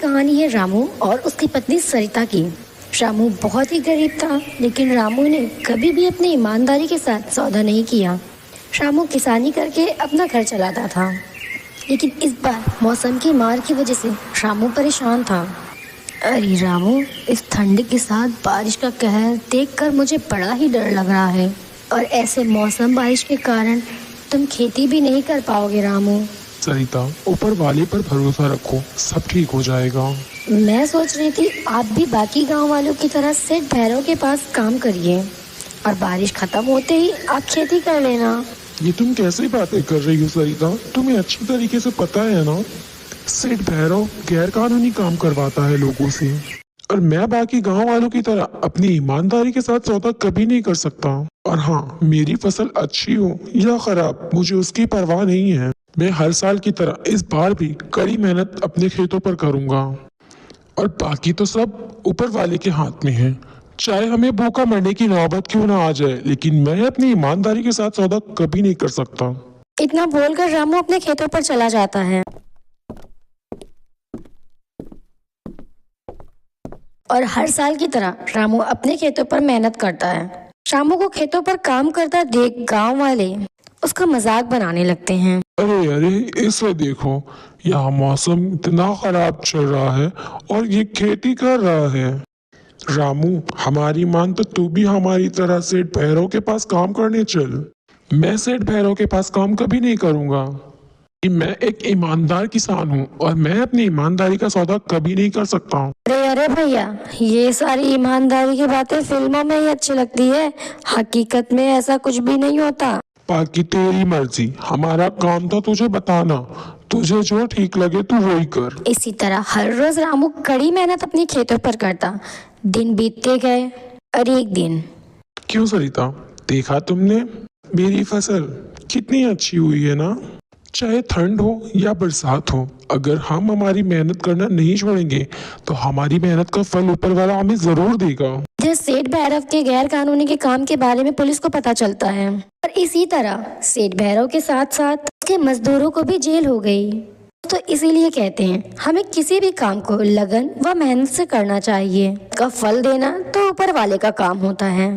कहानी है रामू और उसकी पत्नी सरिता की। रामू बहुत ही गरीब था, लेकिन रामू ने कभी भी अपनी ईमानदारी के साथ सौदा नहीं किया। रामू किसानी करके अपना घर चलाता था, लेकिन इस बार मौसम की मार की वजह से रामू परेशान था। अरे रामू, इस ठंड के साथ बारिश का कहर देखकर मुझे बड़ा ही डर लग रहा है, और ऐसे मौसम बारिश के कारण तुम खेती भी नहीं कर पाओगे रामू। सरिता, ऊपर वाले पर भरोसा रखो, सब ठीक हो जाएगा। मैं सोच रही थी आप भी बाकी गांव वालों की तरह सेठ भैरव के पास काम करिए और बारिश खत्म होते ही आप खेती कर लेना। ये तुम कैसी बातें कर रही हो सरिता? तुम्हें अच्छी तरीके से पता है ना, सेठ भैरव गैर कानूनी काम करवाता है लोगों से, और मैं बाकी गांव वालों की तरह अपनी ईमानदारी के साथ सौदा कभी नहीं कर सकता। और हाँ, मेरी फसल अच्छी हो या खराब, मुझे उसकी परवाह नहीं है। मैं हर साल की तरह इस बार भी कड़ी मेहनत अपने खेतों पर करूंगा, और बाकी तो सब ऊपर वाले के हाथ में है। चाहे हमें भूखा मरने की नौबत क्यों ना आ जाए, लेकिन मैं अपनी ईमानदारी के साथ सौदा कभी नहीं कर सकता। इतना बोलकर रामू अपने खेतों पर चला जाता है और हर साल की तरह रामू अपने खेतों पर मेहनत करता है। रामू को खेतों पर काम करता देख गांव वाले उसका मजाक बनाने लगते हैं। अरे अरे, इसे देखो, यहाँ मौसम इतना खराब चल रहा है और ये खेती कर रहा है। रामू, हमारी मान तो तू भी हमारी तरह सेठ भैरव के पास काम करने चल। मैं सेठ भैरव के पास काम कभी नहीं करूँगा। मैं एक ईमानदार किसान हूँ और मैं अपनी ईमानदारी का सौदा कभी नहीं कर सकता हूँ। अरे अरे भैया, ये सारी ईमानदारी की बातें फिल्मों में ही अच्छी लगती है, हकीकत में ऐसा कुछ भी नहीं होता। बाकी तेरी मर्जी, हमारा काम था तुझे बताना, तुझे जो ठीक लगे तू वही कर। इसी तरह हर रोज रामू कड़ी मेहनत अपने खेतों पर करता। दिन बीतते गए और एक दिन। क्यों सरिता, देखा तुमने मेरी फसल कितनी अच्छी हुई है ना? चाहे ठंड हो या बरसात हो, अगर हम हमारी मेहनत करना नहीं छोड़ेंगे तो हमारी मेहनत का फल ऊपर वाला हमें जरूर देगा। इधर सेठ भैरव के गैर कानूनी के काम के बारे में पुलिस को पता चलता है, और इसी तरह सेठ भैरव के साथ साथ उसके मजदूरों को भी जेल हो गई। तो इसीलिए कहते हैं हमें किसी भी काम को लगन व मेहनत से करना चाहिए, का फल देना तो ऊपर वाले का काम होता है।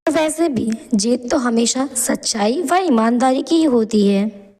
वैसे भी जीत तो हमेशा सच्चाई व ईमानदारी की ही होती है।